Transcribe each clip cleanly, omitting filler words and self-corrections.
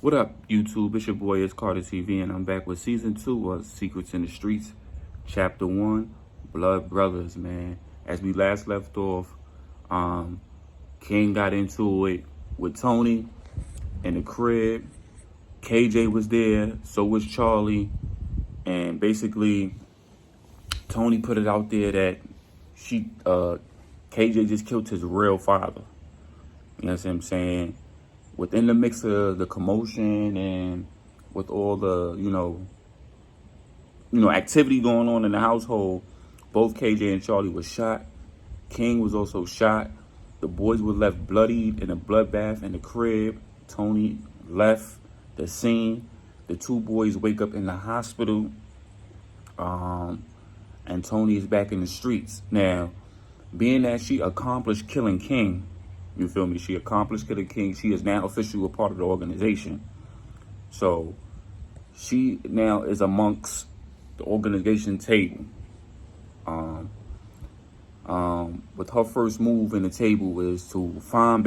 What up, YouTube? It's your boy, it's Carter TV, and I'm back with Season 2 of Secrets in the Streets, Chapter 1, Blood Brothers, man. As we last left off, King got into it with Tony in the crib. KJ was there, so was Charlie, and basically, Tony put it out there that KJ just killed his real father. You know what I'm saying? Within the mix of the commotion and with all the, activity going on in the household, both KJ and Charlie were shot. King was also shot. The boys were left bloodied in a bloodbath in the crib. Tony left the scene. The two boys wake up in the hospital. And Tony is back in the streets. Now, being that she accomplished killing King, you feel me? She accomplished killing King. She is now officially a part of the organization. So she now is amongst the organization table. With her first move in the table is to find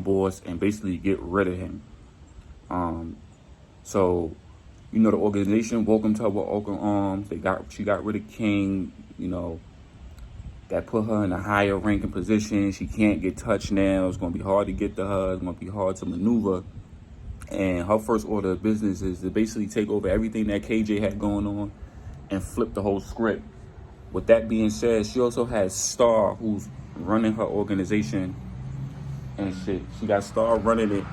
Boss and basically get rid of him. So, the organization welcomed her with open arms. She got rid of King, that put her in a higher ranking position. She can't get touched now. It's going to be hard to get to her. It's going to be hard to maneuver. And her first order of business is to basically take over everything that KJ had going on and flip the whole script. With that being said, she also has Star, who's running her organization and shit. She got Star running it.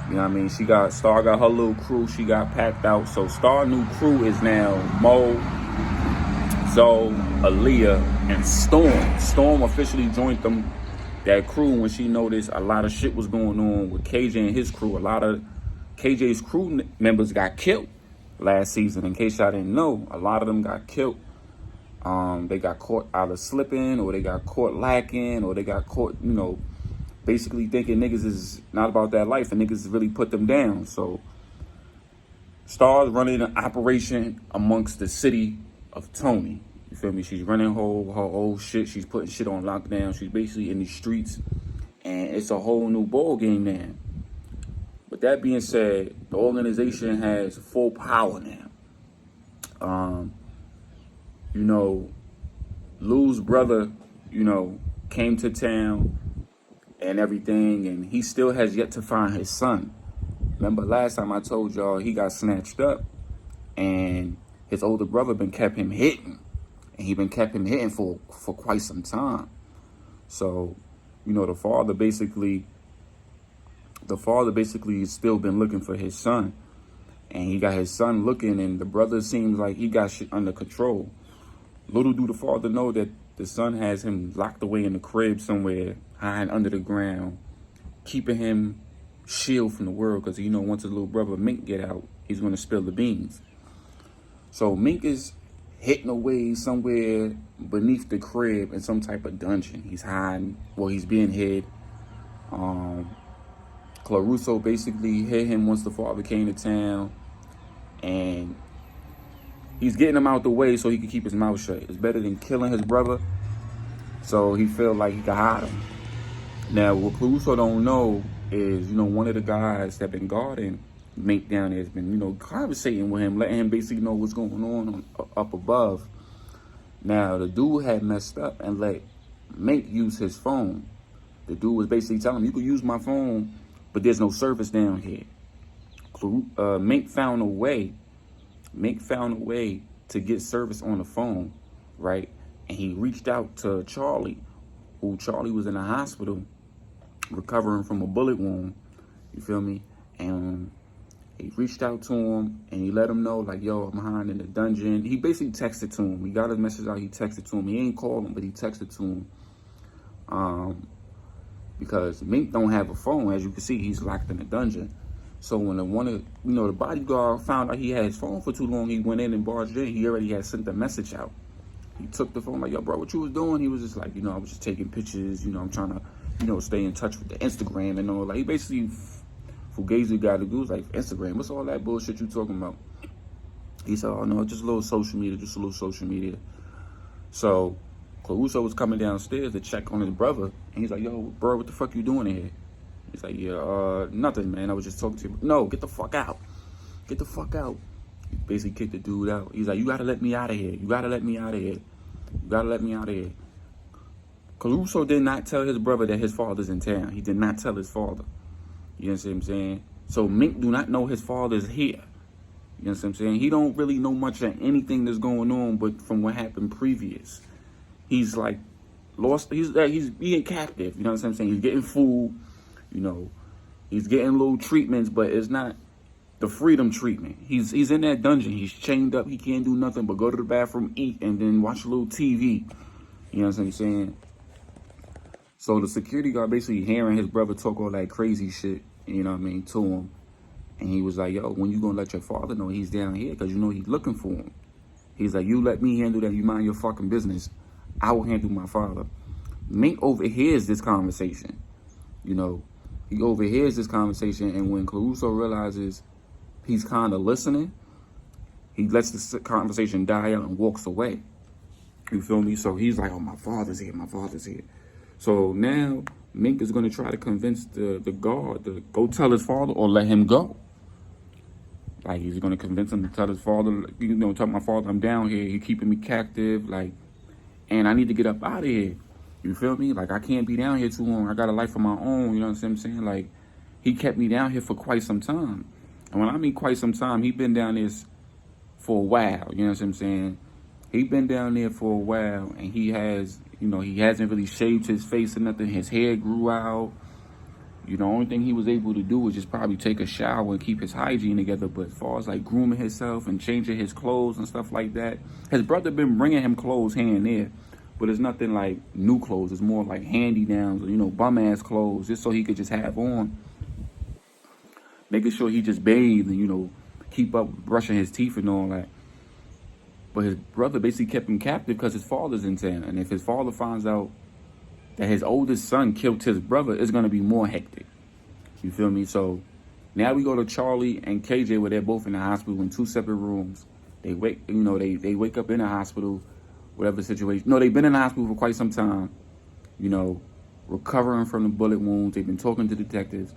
You know what I mean? Star got her little crew. She got packed out. So Star new crew is now Mo, Zoe, Aaliyah, and Storm. Storm officially joined that crew when she noticed a lot of shit was going on with KJ and his crew. A lot of KJ's crew members got killed last season. In case y'all didn't know, a lot of them got killed. They got caught either slipping, or they got caught lacking, or they got caught, basically thinking niggas is not about that life and niggas really put them down. So Star's running an operation amongst the city of Tony. You feel me? She's running her old shit. She's putting shit on lockdown. She's basically in the streets, and it's a whole new ball game now. With that being said, the organization has full power now. Lou's brother, came to town and everything, and he still has yet to find his son. Remember last time I told y'all he got snatched up, and his older brother kept him hidden, and he been kept him hidden for quite some time. So, the father basically has still been looking for his son, and he got his son looking, and the brother seems like he got shit under control. Little do the father know that the son has him locked away in the crib somewhere, hiding under the ground, keeping him shielded from the world, because once his little brother Mink get out, he's going to spill the beans. So Mink is hidden away somewhere beneath the crib in some type of dungeon. He's hiding, he's being hid. Claruso basically hit him once the father came to town, and he's getting him out the way so he can keep his mouth shut. It's better than killing his brother, so he feel like he can hide him. Now, what Claruso don't know is, one of the guys that been guarding Mink down there has been, conversating with him, letting him basically know what's going on up above. Now, the dude had messed up and let Mink use his phone. The dude was basically telling him, you can use my phone, but there's no service down here. Mink found a way to get service on the phone, right? And he reached out to Charlie, Charlie was in the hospital recovering from a bullet wound, you feel me? And he reached out to him and he let him know, like, yo, I'm hiding in the dungeon. He basically texted to him. He got his message out, he texted to him. He ain't called him, but he texted to him. Because Mink don't have a phone. As you can see, he's locked in the dungeon. So when the bodyguard found out he had his phone for too long, he went in and barged in. He already had sent the message out. He took the phone, like, yo, bro, what you was doing? He was just like, I was just taking pictures. I'm trying to, stay in touch with the Instagram and all. Like, he basically fugazi got to do. Like, Instagram, what's all that bullshit you talking about? He said, oh, no, just a little social media. So Claruso was coming downstairs to check on his brother, and he's like, yo, bro, what the fuck you doing in here? He's like, yeah, nothing, man. I was just talking to you. No, get the fuck out. Get the fuck out. He basically kicked the dude out. He's like, you gotta let me out of here. You gotta let me out of here. You gotta let me out of here. Caruso did not tell his brother that his father's in town. He did not tell his father. You know what I'm saying? So Mink do not know his father's here. You know what I'm saying? He don't really know much of anything that's going on, but from what happened previous. He's like lost. He's being captive. You know what I'm saying? He's getting food. You know, he's getting little treatments, but it's not the freedom treatment. He's in that dungeon. He's chained up. He can't do nothing but go to the bathroom, eat, and then watch a little TV. You know what I'm saying? So the security guard basically hearing his brother talk all that crazy shit, you know what I mean, to him. And he was like, yo, when you gonna let your father know he's down here? Because you know he's looking for him. He's like, you let me handle that. You mind your fucking business. I will handle my father. Mink overhears this conversation. You know, he overhears this conversation. And when Caruso realizes he's kind of listening, he lets the conversation die out and walks away. You feel me? So he's like, oh, my father's here. My father's here. So now Mink is going to try to convince the guard to go tell his father or let him go. Like, he's going to convince him to tell his father, you know, tell my father I'm down here. He's keeping me captive. Like, and I need to get up out of here. You feel me? Like, I can't be down here too long. I got a life of my own. You know what I'm saying? Like, he kept me down here for quite some time. And when I mean quite some time, he been down there for a while. You know what I'm saying? He been down there for a while, and he has, you know, he hasn't really shaved his face or nothing. His hair grew out. You know, the only thing he was able to do was just probably take a shower and keep his hygiene together. But as far as like grooming himself and changing his clothes and stuff like that, his brother been bringing him clothes here and there. But it's nothing like new clothes. It's more like hand-me-downs, you know, bum-ass clothes, just so he could just have on. Making sure he just bathed and, you know, keep up brushing his teeth and all that. But his brother basically kept him captive because his father's in town. And if his father finds out that his oldest son killed his brother, it's going to be more hectic. You feel me? So now we go to Charlie and KJ where they're both in the hospital in two separate rooms. They wake, you know, they wake up in the hospital, whatever situation. No, they've been in the hospital for quite some time, you know, recovering from the bullet wounds. They've been talking to detectives.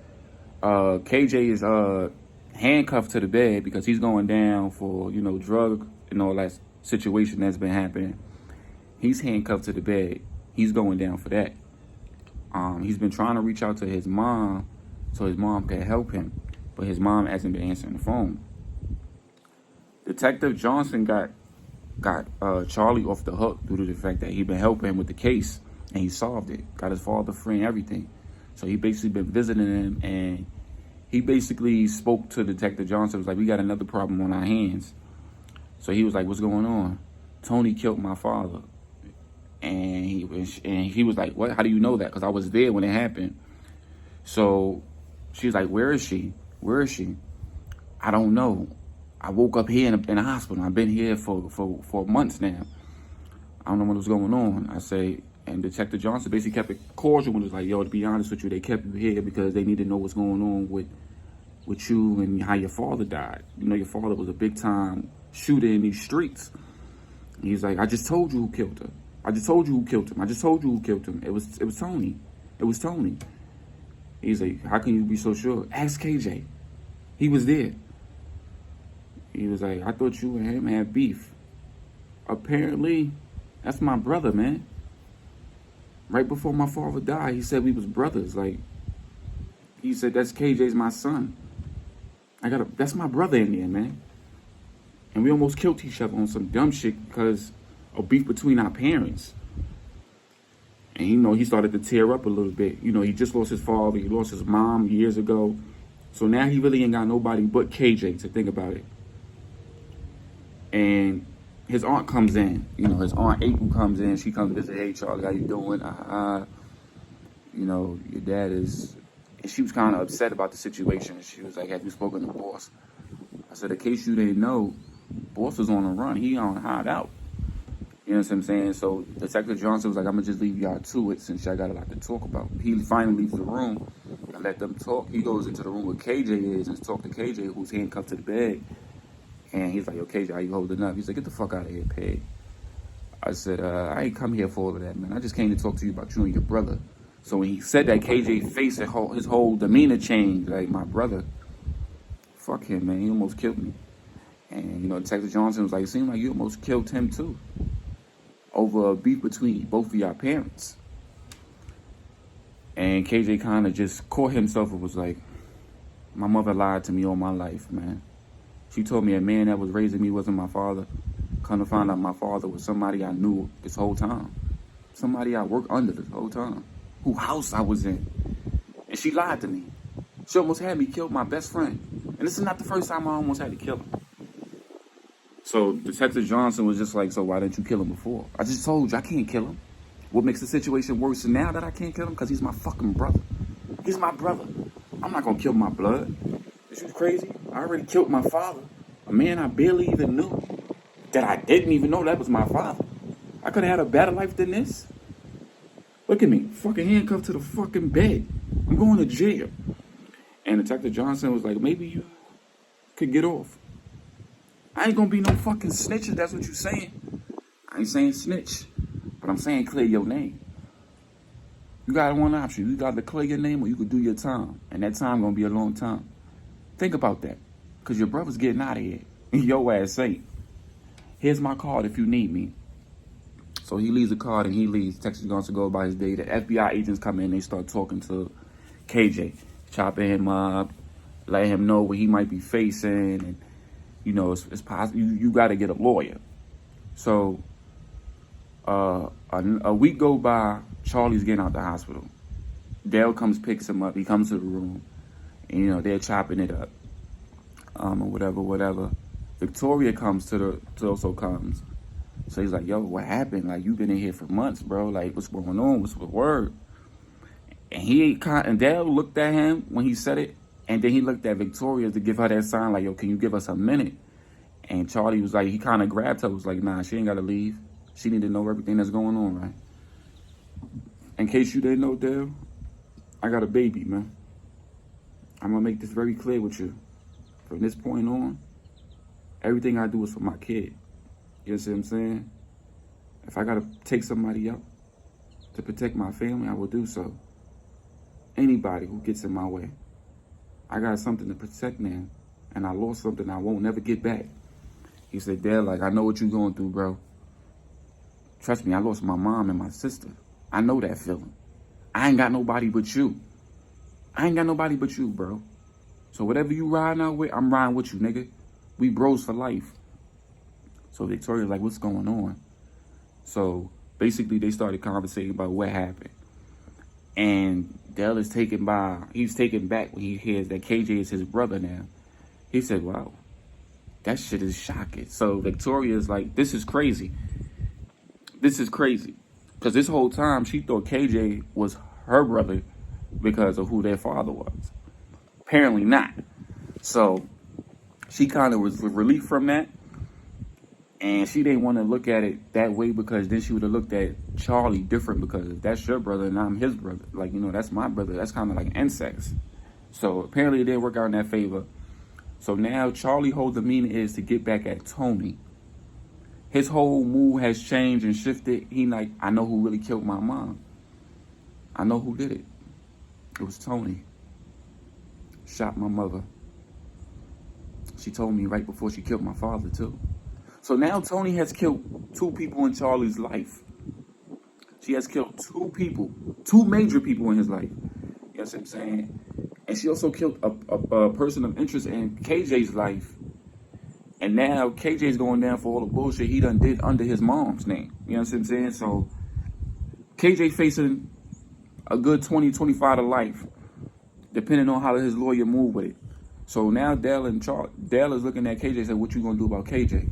KJ is handcuffed to the bed because he's going down for, you know, drug and all that situation that's been happening. He's handcuffed to the bed. He's going down for that. He's been trying to reach out to his mom so his mom can help him, but his mom hasn't been answering the phone. Detective Johnson got Charlie off the hook due to the fact that he'd been helping him with the case, and he solved it. Got his father free and everything. So he basically been visiting him, and he basically spoke to Detective Johnson. Was like, we got another problem on our hands. So he was like, what's going on? Tony killed my father. And he was like, what? How do you know that? Because I was there when it happened. So she's like, where is she? Where is she? I don't know. I woke up here in the hospital. I've been here for months now. I don't know what was going on. I say, and Detective Johnson basically kept it cordial and was like, yo, to be honest with you, they kept you here because they need to know what's going on with you and how your father died. You know, your father was a big time shooter in these streets. And he's like, I just told you who killed her. I just told you who killed him. I just told you who killed him. It was Tony. It was Tony. He's like, how can you be so sure? Ask KJ. He was there. He was like, I thought you and him had beef. Apparently, that's my brother, man. Right before my father died, he said we was brothers. Like, he said, that's KJ's my son. That's my brother in there, man. And we almost killed each other on some dumb shit because of beef between our parents. And, you know, he started to tear up a little bit. You know, he just lost his father. He lost his mom years ago. So now he really ain't got nobody but KJ to think about it. And his aunt comes in. You know, his aunt April comes in. She comes to visit. Hey, Charlie, how you doing? You know, your dad is... And she was kind of upset about the situation. She was like, have you spoken to boss? I said, in case you didn't know, boss was on a run. He on hideout. You know what I'm saying? So Detective Johnson was like, I'm going to just leave y'all to it since y'all got a lot to talk about. He finally leaves the room and let them talk. He goes into the room where KJ is and talks to KJ, who's handcuffed to the bed. And he's like, yo, KJ, how you holding up? He's like, get the fuck out of here, Peg. I said, I ain't come here for all of that, man. I just came to talk to you about you and your brother. So when he said that, KJ face his whole demeanor changed. Like, my brother, fuck him, man. He almost killed me. And, you know, Detective Johnson was like, it seemed like you almost killed him too. Over a beef between both of your parents. And KJ kind of just caught himself and was like, my mother lied to me all my life, man. She told me a man that was raising me wasn't my father. Come to find out my father was somebody I knew this whole time. Somebody I worked under this whole time. Whose house I was in. And she lied to me. She almost had me kill my best friend. And this is not the first time I almost had to kill him. So Detective Johnson was just like, so why didn't you kill him before? I just told you I can't kill him. What makes the situation worse now that I can't kill him? Because he's my fucking brother. He's my brother. I'm not going to kill my blood. Is you crazy? I already killed my father. A man I barely even knew. That I didn't even know that was my father. I could have had a better life than this. Look at me. Fucking handcuffed to the fucking bed. I'm going to jail. And Detective Johnson was like, maybe you could get off. I ain't going to be no fucking snitch if that's what you're saying. I ain't saying snitch. But I'm saying clear your name. You got one option. You got to clear your name or you could do your time. And that time going to be a long time. Think about that. Because your brother's getting out of here. Your ass ain't. Here's my card if you need me. So he leaves the card and he leaves. Texas Johnson goes by his day. The FBI agents come in. They start talking to KJ. Chopping him up. Letting him know what he might be facing. And, you know, it's possible. You got to get a lawyer. So a week go by. Charlie's getting out the hospital. Dale comes, picks him up. He comes to the room. And, you know, they're chopping it up. Or whatever. Victoria also comes. So he's like, yo, what happened? Like, you've been in here for months, bro. Like, what's going on? What's the word? And Dale looked at him when he said it. And then he looked at Victoria to give her that sign, like, yo, can you give us a minute? And Charlie was like, he kind of grabbed her. Was like, nah, she ain't got to leave. She need to know everything that's going on, right? In case you didn't know, Dale, I got a baby, man. I'm going to make this very clear with you. From this point on, everything I do is for my kid. You see what I'm saying? If I got to take somebody out to protect my family, I will do so. Anybody who gets in my way. I got something to protect now. And I lost something I won't never get back. He said, Dad, like, I know what you're going through, bro. Trust me, I lost my mom and my sister. I know that feeling. I ain't got nobody but you. I ain't got nobody but you, bro. So whatever you riding out with, I'm riding with you, nigga. We bros for life. So Victoria's like, what's going on? So basically they started conversating about what happened. And Dale is he's taken back when he hears that KJ is his brother now. He said, wow, that shit is shocking. So Victoria's like, this is crazy. This is crazy. Because this whole time she thought KJ was her brother because of who their father was. Apparently not. So she kind of was relieved from that. And she didn't want to look at it that way because then she would have looked at Charlie different because if that's your brother and I'm his brother. Like, you know, that's my brother. That's kind of like incest. So apparently it didn't work out in that favor. So now Charlie's whole demeanor is to get back at Tony. His whole mood has changed and shifted. He like, I know who really killed my mom. I know who did it. It was Tony. Shot my mother. She told me right before she killed my father, too. So now Tony has killed 2 people in Charlie's life. She has killed 2 people. 2 major people in his life. You know what I'm saying? And she also killed a person of interest in KJ's life. And now KJ's going down for all the bullshit he done did under his mom's name. You know what I'm saying? So KJ facing a good 20-25 to life, depending on how his lawyer move with it. So now Dale is looking at KJ and said, what you gonna do about KJ?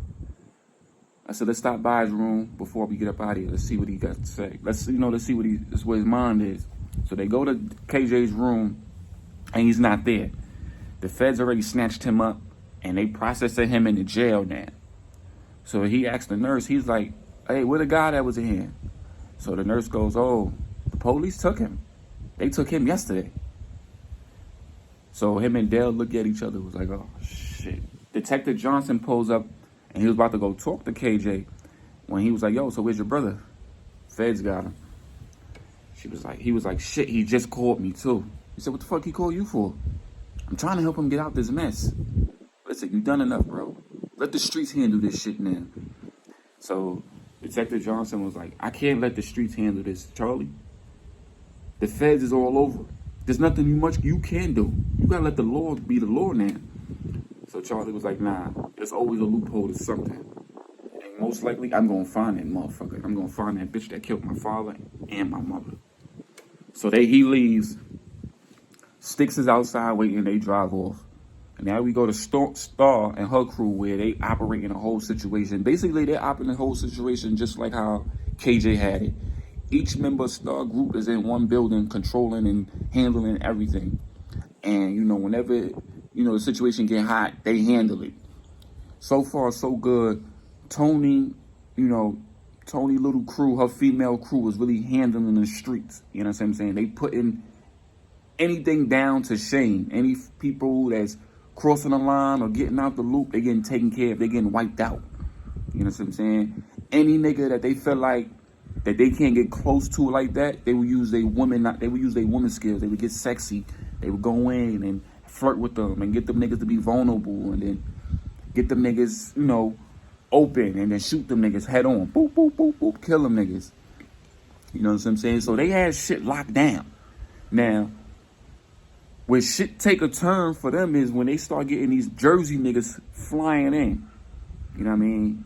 I said, let's stop by his room before we get up out of here. Let's see what he got to say. Let's see what his mind is. So they go to KJ's room and he's not there. The feds already snatched him up and they processing him into jail now. So he asked the nurse, he's like, hey, where the guy that was in here? So the nurse goes, oh, the police took him. They took him yesterday. So him and Dale look at each other, was like, oh, shit. Detective Johnson pulls up, and he was about to go talk to KJ when he was like, yo, so where's your brother? Feds got him. He was like, shit, he just called me too. He said, what the fuck he called you for? I'm trying to help him get out this mess. Listen, you done enough, bro. Let the streets handle this shit now. So Detective Johnson was like, I can't let the streets handle this, Charlie. The feds is all over. There's nothing much you can do. You gotta let the law be the law now. So Charlie was like, nah, there's always a loophole to something. And most likely, I'm gonna find that motherfucker. I'm gonna find that bitch that killed my father and my mother. So he leaves. Sticks is outside waiting, they drive off. And now we go to Star and her crew where they operate in the whole situation. Basically, they're operating the whole situation just like how KJ had it. Each member of Star group is in one building controlling and handling everything. And, whenever, the situation get hot, they handle it. So far, so good. Tony little crew, her female crew was really handling the streets. You know what I'm saying? They putting anything down to shame. Any people that's crossing the line or getting out the loop, they getting taken care of. They getting wiped out. You know what I'm saying? Any nigga that they feel like that they can't get close to like that, they would use their woman skills. They would get sexy. They would go in and flirt with them and get them niggas to be vulnerable and then get them niggas, open and then shoot them niggas head on. Boop, boop, boop, boop, kill them niggas. You know what I'm saying? So they had shit locked down. Now, where shit take a turn for them is when they start getting these Jersey niggas flying in. You know what I mean?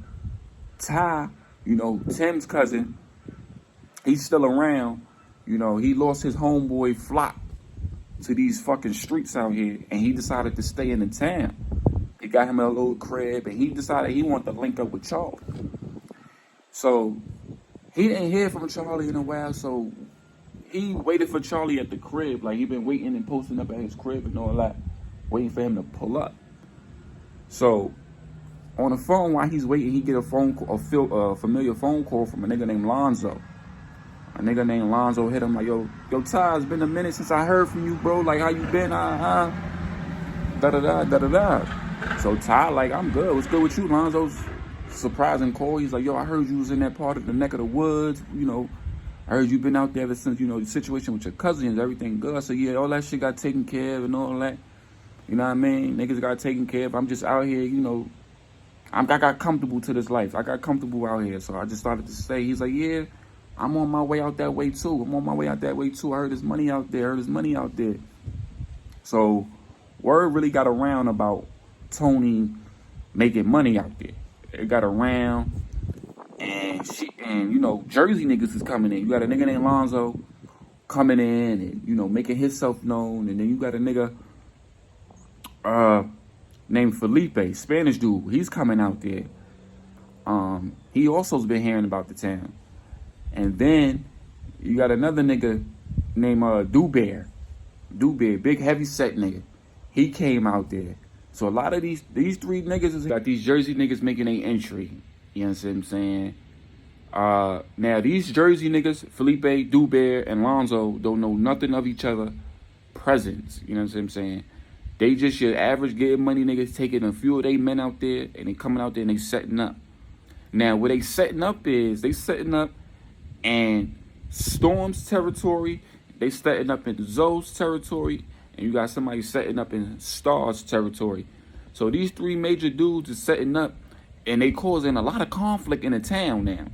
Ty, Tim's cousin, he's still around. He lost his homeboy Flop to these fucking streets out here, and he decided to stay in the town. He got him a little crib, and he decided he wanted to link up with Charlie. So he didn't hear from Charlie in a while, so he waited for Charlie at the crib. Like, he been waiting and posting up at his crib and all that, waiting for him to pull up. So on the phone while he's waiting, he get a familiar phone call from a nigga named Lonzo. A nigga named Lonzo hit him like, yo, Ty, it's been a minute since I heard from you, bro. Like, how you been? Da-da-da, da-da-da. So Ty, like, I'm good. What's good with you? Lonzo's surprising call. He's like, yo, I heard you was in that part of the neck of the woods. I heard you been out there ever since, the situation with your cousins, everything good. So, yeah, all that shit got taken care of and all that. You know what I mean? Niggas got taken care of. I'm just out here, I got comfortable to this life. I got comfortable out here. So I just started to say, he's like, yeah, I'm on my way out that way too. I heard there's money out there. So word really got around about Tony making money out there. It got around, and Jersey niggas is coming in. You got a nigga named Lonzo coming in and, making himself known. And then you got a nigga named Felipe, Spanish dude. He's coming out there. He also's been hearing about the town. And then you got another nigga named Dubear, big heavy set nigga. He came out there. So a lot of these three niggas got these Jersey niggas making their entry. You know what I'm saying? Now these Jersey niggas, Felipe, Dubear, and Lonzo, don't know nothing of each other presence. You know what I'm saying? They just your average getting money niggas taking a few of they men out there and they coming out there and they setting up. Now what they setting up is they setting up in Storm's territory, they setting up in Zoe's territory, and you got somebody setting up in Star's territory. So these three major dudes is setting up, and they causing a lot of conflict in the town now.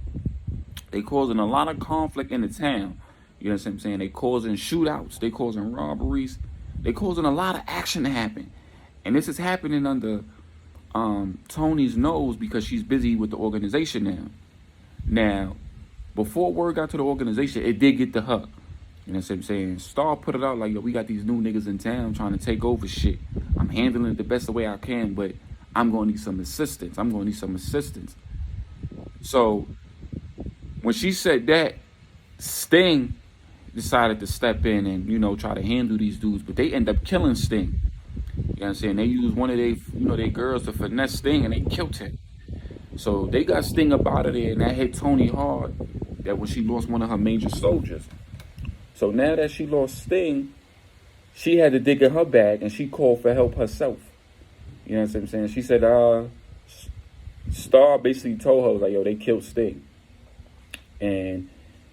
They causing a lot of conflict in the town. You know what I'm saying? They causing shootouts, they causing robberies, they causing a lot of action to happen. And this is happening under Tony's nose because she's busy with the organization now. Now, before word got to the organization, it did get to her. You know what I'm saying? Star put it out like, yo, we got these new niggas in town trying to take over shit. I'm handling it the best way I can, but I'm going to need some assistance. So when she said that, Sting decided to step in and, try to handle these dudes, but they end up killing Sting. You know what I'm saying? They used one of their girls to finesse Sting and they killed him. So they got Sting up out of there, and that hit Tony hard. That when she lost one of her major soldiers. So now that she lost Sting, she had to dig in her bag and she called for help herself. You know what I'm saying? She said, Star basically told her, like, yo, they killed Sting. And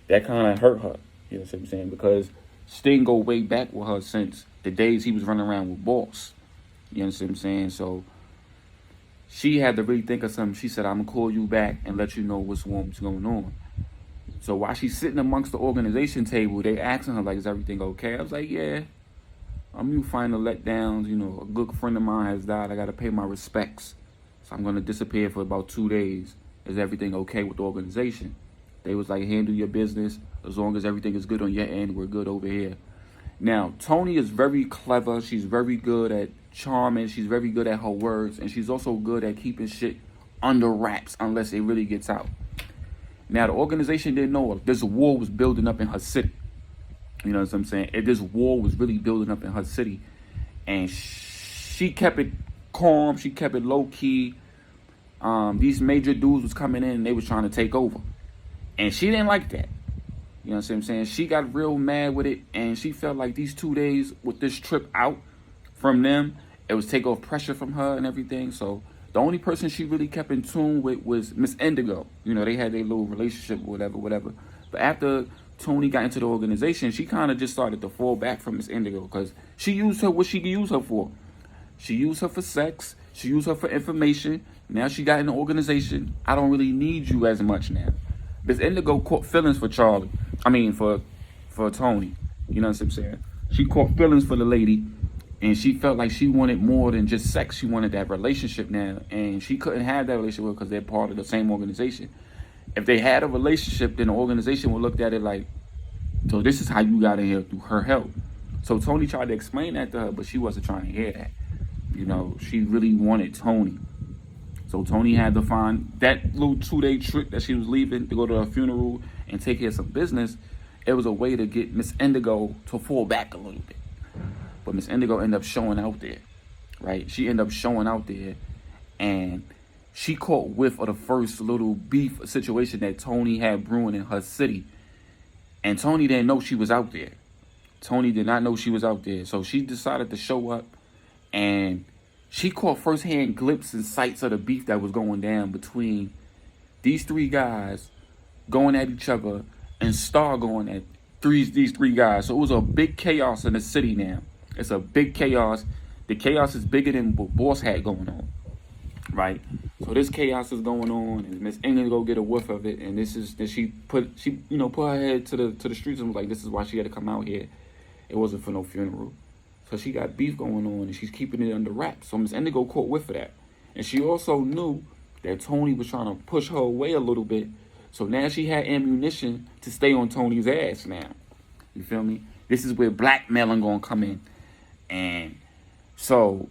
that kind of hurt her. You know what I'm saying? Because Sting go way back with her since the days he was running around with Boss. You know what I'm saying? So she had to really think of something. She said, I'm going to call you back and let you know what's going on. So while she's sitting amongst the organization table, they asking her, like, is everything okay? I was like, yeah. You find the letdowns. You know, a good friend of mine has died. I got to pay my respects. So I'm going to disappear for about 2 days. Is everything okay with the organization? They was like, handle your business. As long as everything is good on your end, we're good over here. Now, Toni is very clever. She's very good at charming. She's very good at her words. And she's also good at keeping shit under wraps unless it really gets out. Now, the organization didn't know this war was building up in her city. You know what I'm saying? This war was really building up in her city. And she kept it calm. She kept it low-key. These major dudes was coming in and they was trying to take over. And she didn't like that. You know what I'm saying? She got real mad with it. And she felt like these 2 days with this trip out from them, it was take off pressure from her and everything. So the only person she really kept in tune with was Miss Indigo. You know, they had their little relationship or whatever. But after Toni got into the organization, she kind of just started to fall back from Miss Indigo because she used her what she could use her for. She used her for sex. She used her for information. Now she got in the organization. I don't really need you as much now. Miss Indigo caught feelings for Charlie. For Toni. You know what I'm saying? She caught feelings for the lady. And she felt like she wanted more than just sex. She wanted that relationship now. And she couldn't have that relationship because they're part of the same organization. If they had a relationship, then the organization would look at it like, so this is how you got in here through her help. So Toni tried to explain that to her, but she wasn't trying to hear that. You know, she really wanted Toni. So Toni had to find that little 2-day trip that she was leaving to go to her funeral and take care of some business. It was a way to get Miss Indigo to fall back a little bit. But Miss Indigo ended up showing out there, right? She ended up showing out there, and she caught whiff of the first little beef situation that Toni had brewing in her city. And Toni didn't know she was out there. Toni did not know she was out there. So she decided to show up, and she caught firsthand glimpses and sights of the beef that was going down between these 3 guys going at each other and Star going at these 3 guys. So it was a big chaos in the city now. It's a big chaos. The chaos is bigger than what Boss had going on, right? So this chaos is going on, and Miss England go get a whiff of it, and she put her head to the streets and was like, this is why she had to come out here. It wasn't for no funeral. So she got beef going on, and she's keeping it under wraps. So Miss Indigo caught whiff of that. And she also knew that Toni was trying to push her away a little bit. So now she had ammunition to stay on Toni's ass now. You feel me? This is where blackmailing going to come in. And so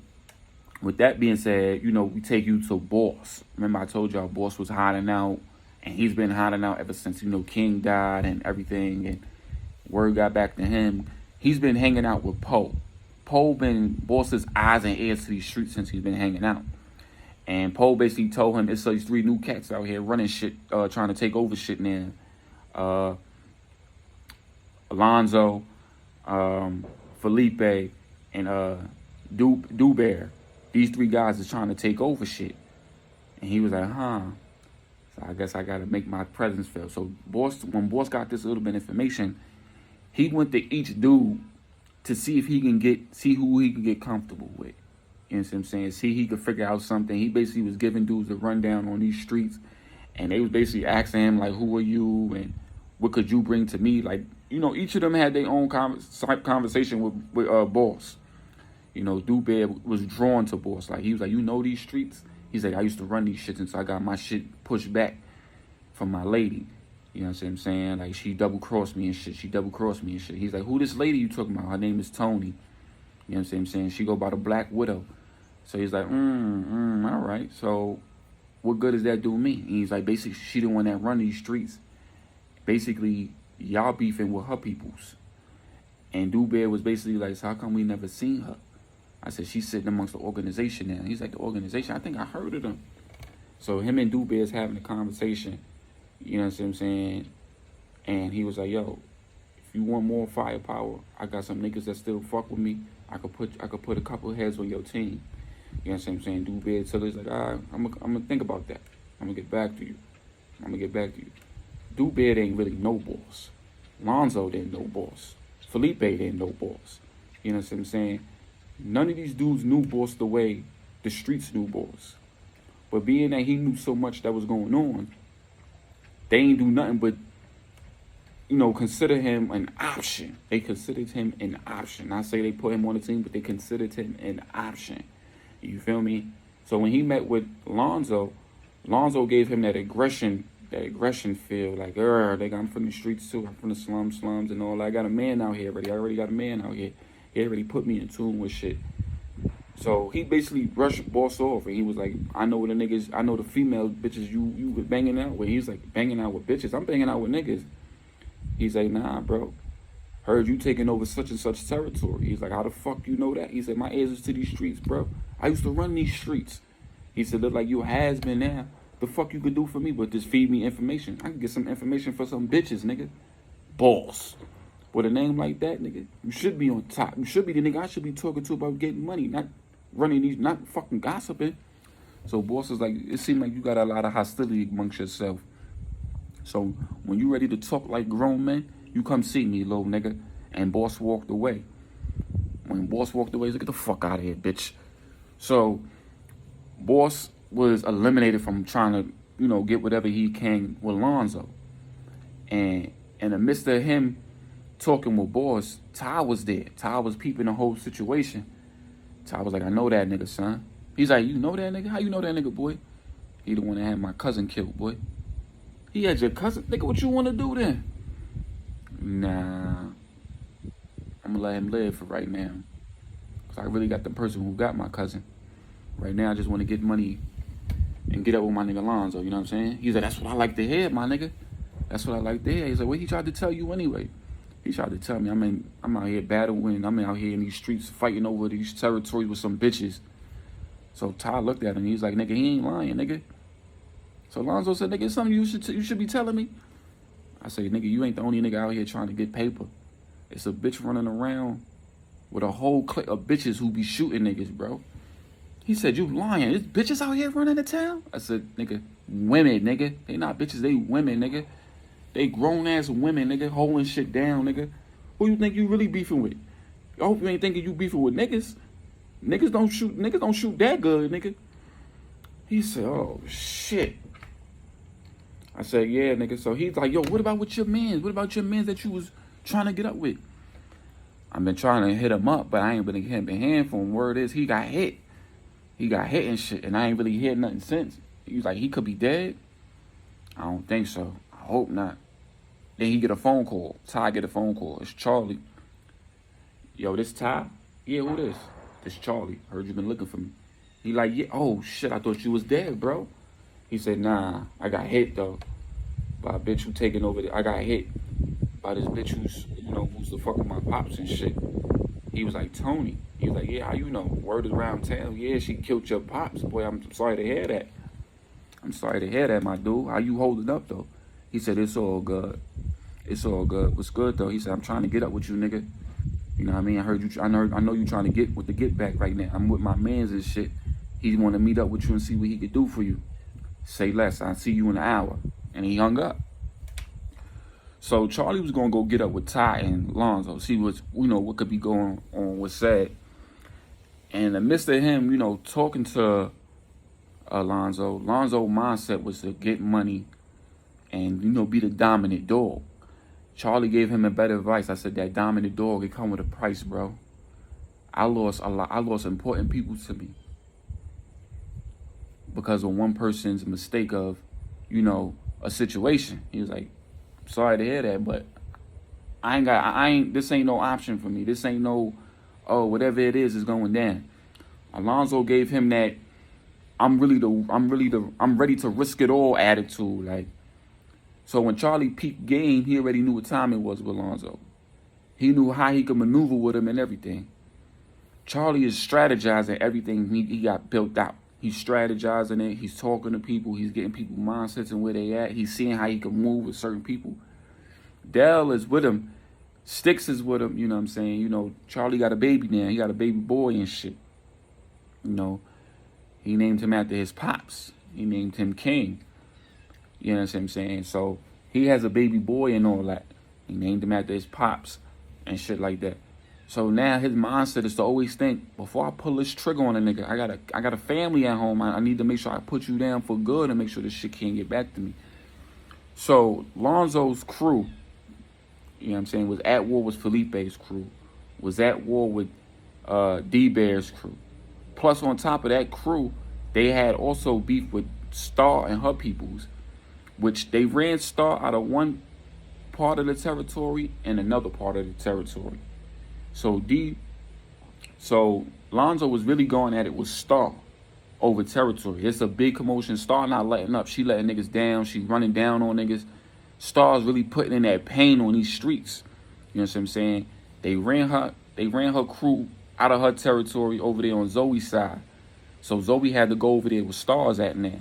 with that being said, we take you to Boss. Remember I told y'all Boss was hiding out. And he's been hiding out ever since, King died and everything. And word got back to him. He's been hanging out with Poe. Poe been Boss's eyes and ears to these streets since he's been hanging out. And Poe basically told him it's these 3 new cats out here running shit, trying to take over shit now. Alonzo, Felipe, and Dubare. These 3 guys is trying to take over shit. And he was like, So I guess I got to make my presence felt. So when Boss got this little bit of information, he went to each dude to see if he can see who he can get comfortable with. You know what I'm saying? See, he could figure out something. He basically was giving dudes a rundown on these streets. And they was basically asking him, like, who are you? And what could you bring to me? Like, each of them had their own conversation with Boss. Dubare was drawn to Boss. Like, he was like, these streets? He's like, I used to run these shits, and so I got my shit pushed back from my lady. You know what I'm saying? Like, she double-crossed me and shit. He's like, who this lady you talking about? Her name is Toni. You know what I'm saying? She go by the Black Widow. So he's like, all right. So what good does that do me? And he's like, basically, she the one that run these streets. Basically, y'all beefing with her peoples. And Dubare was basically like, so how come we never seen her? I said, she's sitting amongst the organization now. He's like, the organization? I think I heard of them. So him and Dubare is having a conversation. You know what I'm saying? And he was like, yo, if you want more firepower, I got some niggas that still fuck with me. I could put a couple of heads on your team. You know what I'm saying? Dubare told us like, all right, I'm gonna think about that. I'm gonna get back to you. Dubare ain't really no Boss. Lonzo didn't know Boss. Felipe didn't know Boss. You know what I'm saying? None of these dudes knew Boss the way the streets knew Boss. But being that he knew so much that was going on, they ain't do nothing but, consider him an option. They considered him an option. Not say they put him on the team, but they considered him an option. You feel me? So when he met with Lonzo, Lonzo gave him that aggression feel. Like, I'm from the streets too. I'm from the slums and all that. I got a man out here already. I already got a man out here. He already put me in tune with shit. So he basically brushed Boss off, and he was like, I know the female bitches you was banging out with. He was like, banging out with bitches? I'm banging out with niggas. He's like, nah, bro. Heard you taking over such and such territory. He's like, how the fuck you know that? He said, my ears is to these streets, bro. I used to run these streets. He said, look like you has been now. The fuck you could do for me but just feed me information. I can get some information for some bitches, nigga. Boss. With a name like that, nigga, you should be on top. You should be the nigga I should be talking to about getting money, not running these, not fucking gossiping. So Boss is like, it seemed like you got a lot of hostility amongst yourself. So when you ready to talk like grown men, you come see me, little nigga. And Boss walked away. When Boss walked away, he's like, get the fuck out of here, bitch. So Boss was eliminated from trying to, get whatever he can with Lonzo. And in the midst of him talking with Boss, Ty was there. Ty was peeping the whole situation. Ty was like, I know that nigga, son. He's like, you know that nigga? How you know that nigga, boy? He the one that had my cousin killed, boy. He had your cousin? Nigga, what you want to do then? Nah. I'm going to let him live for right now. Because I really got the person who got my cousin. Right now, I just want to get money and get up with my nigga Lonzo, you know what I'm saying? He's like, that's what I like to hear, my nigga. That's what I like to hear. He's like, what he tried to tell you anyway? He tried to tell me, I'm out here battling. I'm out here in these streets fighting over these territories with some bitches. So Ty looked at him. He was like, nigga, he ain't lying, nigga. So Lonzo said, nigga, it's something you should be telling me. I say, nigga, you ain't the only nigga out here trying to get paper. It's a bitch running around with a whole clique of bitches who be shooting niggas, bro. He said, you lying. There's bitches out here running the town? I said, nigga, women, nigga. They not bitches, they women, nigga. They grown-ass women, nigga, holding shit down, nigga. Who you think you really beefing with? I hope you ain't thinking you beefing with niggas. Niggas don't shoot that good, nigga. He said, oh, shit. I said, yeah, nigga. So he's like, yo, what about with your mans? What about your mans that you was trying to get up with? I've been trying to hit him up, but I ain't been getting a hand for him. Word is, he got hit. He got hit and shit, and I ain't really heard nothing since. He was like, he could be dead? I don't think so. I hope not. Then he get a phone call. Ty get a phone call. It's Charlie. Yo, this Ty? Yeah, who this? This Charlie. Heard you been looking for me. He like, yeah, oh shit, I thought you was dead, bro. He said, nah, I got hit though. By a bitch who taking over I got hit by this bitch who's, who's the fuck with my pops and shit. He was like, Tony. He was like, yeah, how you know? Word is around town. Yeah, she killed your pops. Boy, I'm sorry to hear that. I'm sorry to hear that, my dude. How you holding up, though? He said, it's all good. It's all good. What's good, though? He said, I'm trying to get up with you, nigga. You know what I mean? I know you trying to get with the get back right now. I'm with my mans and shit. He want to meet up with you and see what he could do for you. Say less. I'll see you in an hour. And he hung up. So Charlie was going to go get up with Ty and Lonzo, see what could be going on with Sad. And in the midst of him, talking to Lonzo's mindset was to get money and, be the dominant dog. Charlie gave him a better advice. I said, that dominant dog, it come with a price, bro. I lost important people to me because of one person's mistake of, a situation. He was like, sorry to hear that, but this ain't no option for me. This ain't no, whatever it is going down. Alonzo gave him that I'm ready to risk it all attitude. Like, so when Charlie peaked game, he already knew what time it was with Alonzo. He knew how he could maneuver with him and everything. Charlie is strategizing everything he got built out. He's strategizing it. He's talking to people. He's getting people mindsets and where they at. He's seeing how he can move with certain people. Dell is with him. Sticks is with him. You know what I'm saying? Charlie got a baby now. He got a baby boy and shit. He named him after his pops. He named him King. You know what I'm saying? So he has a baby boy and all that. He named him after his pops and shit like that. So now his mindset is to always think, before I pull this trigger on a nigga, I got a family at home. I need to make sure I put you down for good and make sure this shit can't get back to me. So Lonzo's crew, you know what I'm saying, was at war with Felipe's crew, was at war with D-Bear's crew. Plus, on top of that crew, they had also beef with Star and her peoples, which they ran Star out of one part of the territory and another part of the territory. So Lonzo was really going at it with Star over territory. It's a big commotion. Star not letting up. She letting niggas down. She running down on niggas. Star's really putting in that pain on these streets. You know what I'm saying? They ran her crew out of her territory over there on Zoe's side. So Zoe had to go over there with Stars at now.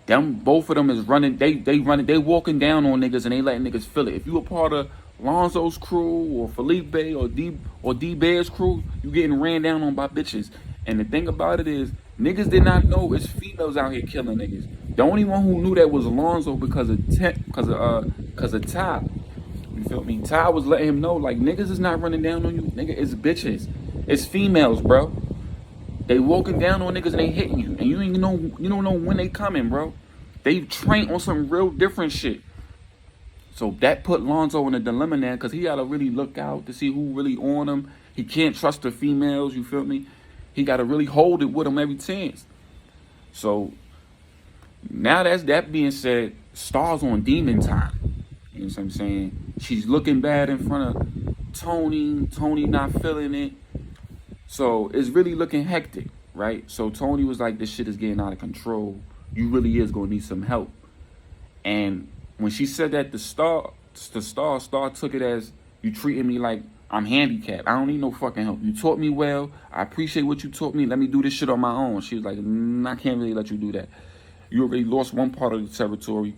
Both of them is running. They walking down on niggas and they letting niggas feel it. If you a part of Lonzo's crew or Felipe or D Bear's crew, you getting ran down on by bitches. And the thing about it is, niggas did not know it's females out here killing niggas. The only one who knew that was Lonzo because of Ty. You feel me? Ty was letting him know, like, niggas is not running down on you. Nigga, it's bitches. It's females, bro. They walking down on niggas and they hitting you. And you don't know when they coming, bro. They trained on some real different shit. So that put Lonzo in a dilemma now, because he gotta really look out to see who really on him. He can't trust the females, you feel me? He gotta really hold it with him every chance. So now that being said, Star's on demon time. You know what I'm saying? She's looking bad in front of Tony. Tony not feeling it. So it's really looking hectic, right? So Tony was like, this shit is getting out of control. You really is gonna need some help. And when she said that to Star took it as, you treating me like I'm handicapped. I don't need no fucking help. You taught me well. I appreciate what you taught me. Let me do this shit on my own. She was like, I can't really let you do that. You already lost one part of the territory.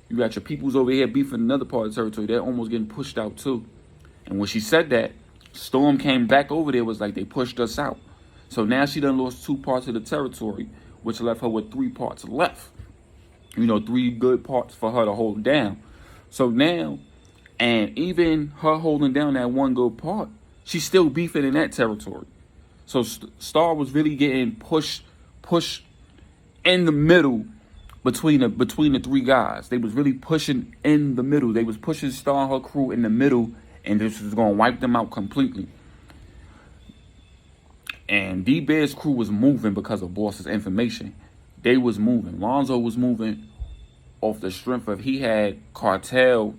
You got your peoples over here beefing another part of the territory. They're almost getting pushed out too. And when she said that, Storm came back over there, was like, they pushed us out. So now she done lost 2 parts of the territory, which left her with 3 parts left. 3 good parts for her to hold down. So now, and even her holding down that one good part, she's still beefing in that territory. So Star was really getting pushed in the middle between the 3 guys. They was really pushing in the middle. They was pushing Star and her crew in the middle, and this was going to wipe them out completely. And D-Bear's crew was moving because of Boss's information. They was moving. Lonzo was moving off the strength of he had cartels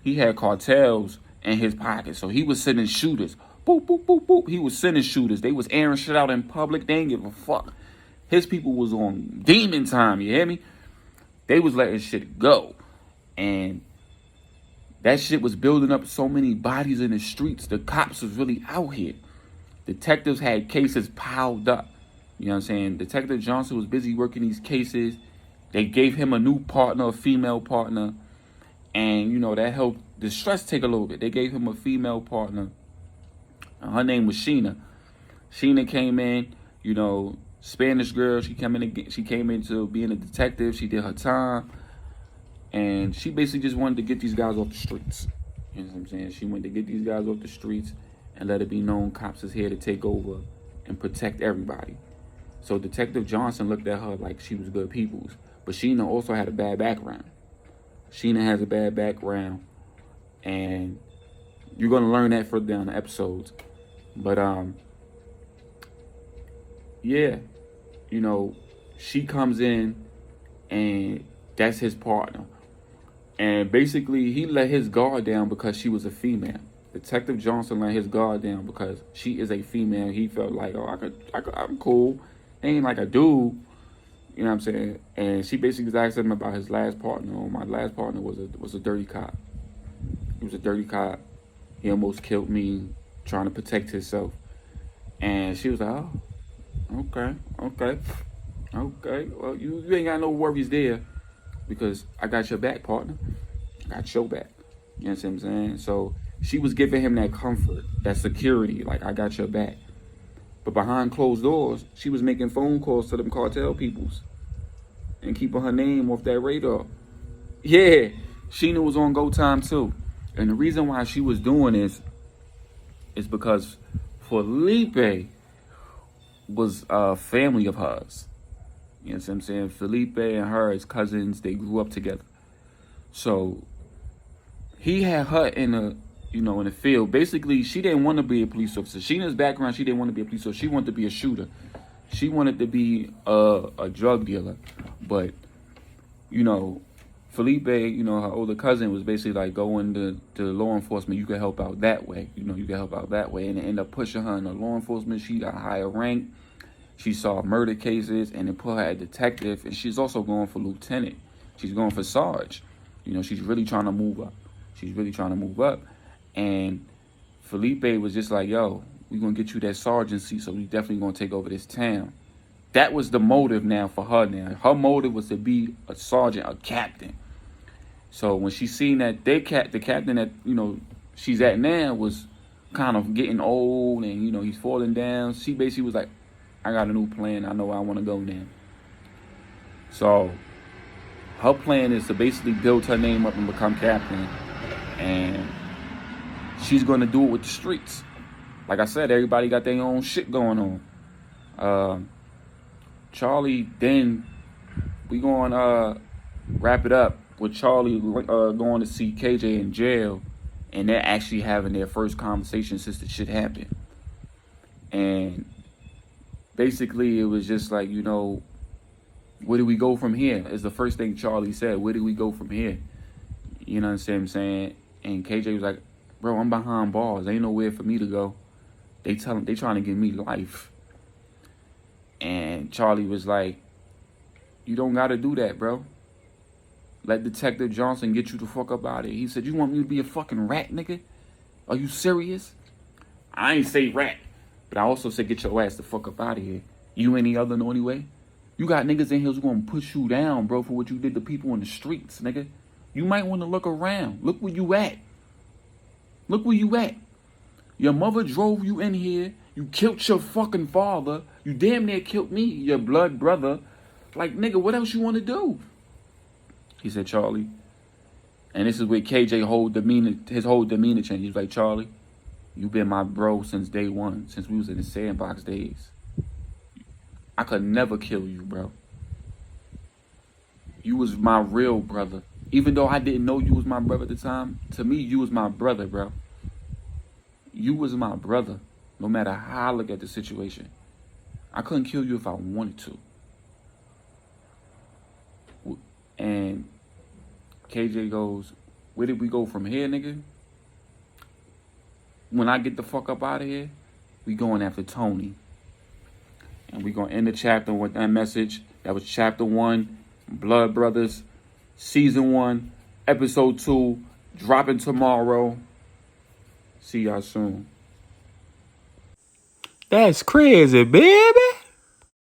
in his pocket. So he was sending shooters. Boop, boop, boop, boop. He was sending shooters. They was airing shit out in public. They didn't give a fuck. His people was on demon time, you hear me? They was letting shit go. And that shit was building up so many bodies in the streets. The cops was really out here. Detectives had cases piled up. You know what I'm saying? Detective Johnson was busy working these cases. They gave him a new partner, a female partner. And, that helped the stress take a little bit. They gave him a female partner. Her name was Sheena. Sheena came in, Spanish girl. She came into being a detective. She did her time. And she basically just wanted to get these guys off the streets. You know what I'm saying? She wanted to get these guys off the streets and let it be known cops is here to take over and protect everybody. So Detective Johnson looked at her like she was good peoples. But Sheena also had a bad background. Sheena has a bad background. And you're going to learn that further down the episodes. But, yeah. She comes in and that's his partner. And basically, he let his guard down because she was a female. Detective Johnson let his guard down because she is a female. He felt like, I'm cool. Ain't like a dude. You know what I'm saying? And she basically asked him about his last partner. My last partner was a dirty cop. He was a dirty cop. He almost killed me trying to protect himself. And she was like, oh, okay. Well, you ain't got no worries there because I got your back, partner. I got your back. You know what I'm saying? So she was giving him that comfort, that security, like, I got your back. But behind closed doors, she was making phone calls to them cartel peoples and keeping her name off that radar. Yeah, Sheena was on Go Time too. And the reason why she was doing this is because Felipe was a family of hers. You know what I'm saying? Felipe and her as cousins, they grew up together. So he had her in the field. Basically, she didn't want to be a police officer. Sheena's background, she didn't want to be a police officer. She wanted to be a shooter. She wanted to be a drug dealer. But, Felipe, her older cousin, was basically like, go into law enforcement. You can help out that way. You can help out that way. And it ended up pushing her into law enforcement. She got a higher rank. She solved murder cases, and it put her at detective. And she's also going for lieutenant. She's going for Sarge. She's really trying to move up. And Felipe was just like, yo, we're going to get you that sergeancy, so we definitely going to take over this town. That was the motive now for her now. Her motive was to be a sergeant, a captain. So when she seen that the captain that, she's at now was kind of getting old and, he's falling down, she basically was like, I got a new plan. I know where I want to go now. So her plan is to basically build her name up and become captain. And she's going to do it with the streets. Like I said, everybody got their own shit going on. Charlie, then we going to wrap it up with Charlie going to see KJ in jail. And they're actually having their first conversation since the shit happened. And basically it was just like, where do we go from here? Is the first thing Charlie said. Where do we go from here? You know what I'm saying? And KJ was like, bro, I'm behind bars. Ain't nowhere for me to go. They trying to give me life. And Charlie was like, you don't got to do that, bro. Let Detective Johnson get you the fuck up out of here. He said, you want me to be a fucking rat, nigga? Are you serious? I ain't say rat, but I also said get your ass the fuck up out of here. You any other no anyway? You got niggas in here who's going to push you down, bro, for what you did to people in the streets, nigga. You might want to look around. Look where you at. Look where you at. Your mother drove you in here. You killed your fucking father. You damn near killed me, your blood brother. Like, nigga, what else you want to do? He said, Charlie. And this is where KJ his whole demeanor changed. He was like, Charlie, you been my bro since day one, since we was in the sandbox days. I could never kill you, bro. You was my real brother. Even though I didn't know you was my brother at the time, to me, you was my brother, bro. You was my brother, no matter how I look at the situation. I couldn't kill you if I wanted to. And KJ goes, where did we go from here, nigga? When I get the fuck up out of here, we going after Tony. And we going to end the chapter with that message. That was chapter 1, Blood Brothers, season 1, episode 2, dropping tomorrow. See y'all soon. That's crazy, baby.